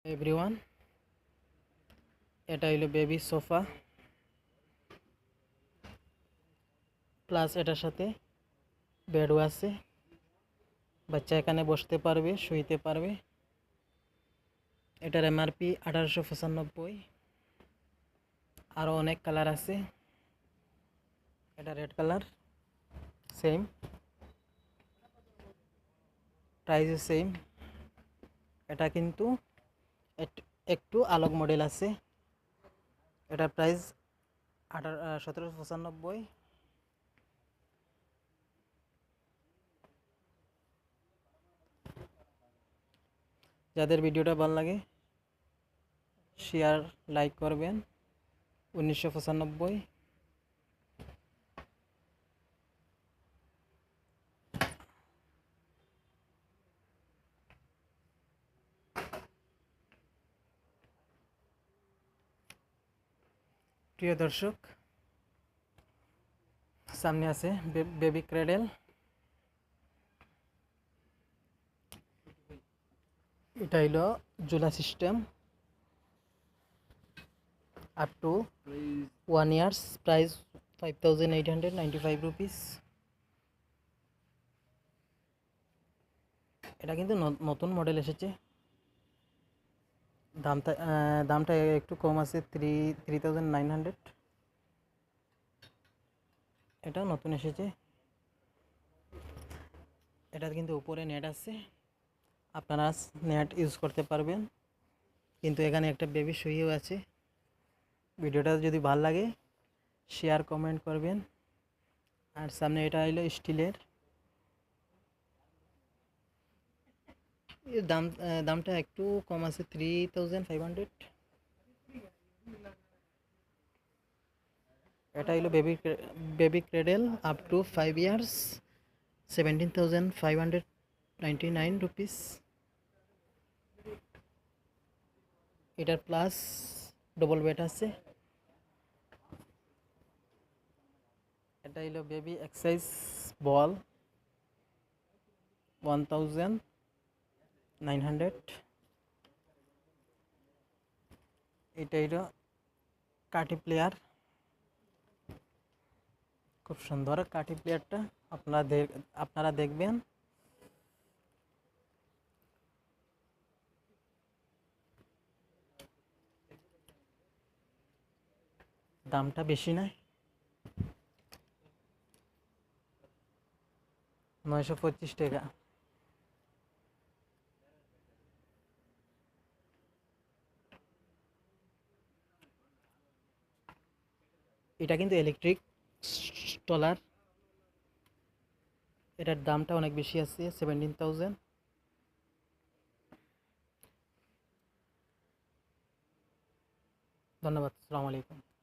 Everyone, এটা হইলো baby sofa plus এটার সাথে বেডও আছে। বাচ্চা এখানে বসতে পারবে, শুইতে পারবে। এটার এমআরপি 1895। আরও অনেক কালার আছে। এটা রেড কালার, সেম প্রাইসও সেম। এটা কিন্তু একটু আলোক মডেল আছে। এটার প্রাইস 1795। যাদের ভিডিওটা ভালো লাগে শেয়ার লাইক করবেন। 1995। প্রিয় দর্শক, সামনে আছে বেবি ক্রেডেল। এটা হইলো জুলা system, up to 1 years। Price 5895 rupees. এটা কিন্তু নতুন মডেল এসেছে। দামটা একটু কম আছে, 3900। এটা নতুন এসেছে। এটার কিন্তু উপরে নেট আছে, আপনারা নেট ইউজ করতে পারবেন। কিন্তু এখানে একটা বেবি শুয়েও আছে। ভিডিওটা যদি ভালো লাগে শেয়ার কমেন্ট করবেন। আর সামনে এটা হইলো স্টিলের। এর দামটা একটু কম আছে, 3500। এটা হইলো baby cradle up to 5 years, 17,599 rupees. এটার প্লাস ডবল বেড আছে। এটা হইলো বেবি এক্সারসাইজ বল, 1900। এটা হইলো কাঠি প্লেয়ার, খুব সুন্দর কাঠি প্লেয়ারটা। আপনারা দেখবেন। দামটা বেশি নয়, 925 টাকা। এটা কিন্তু ইলেকট্রিক স্টলার। এটার দামটা অনেক বেশি আছে, 17,000। ধন্যবাদ, আসসালামু আলাইকুম।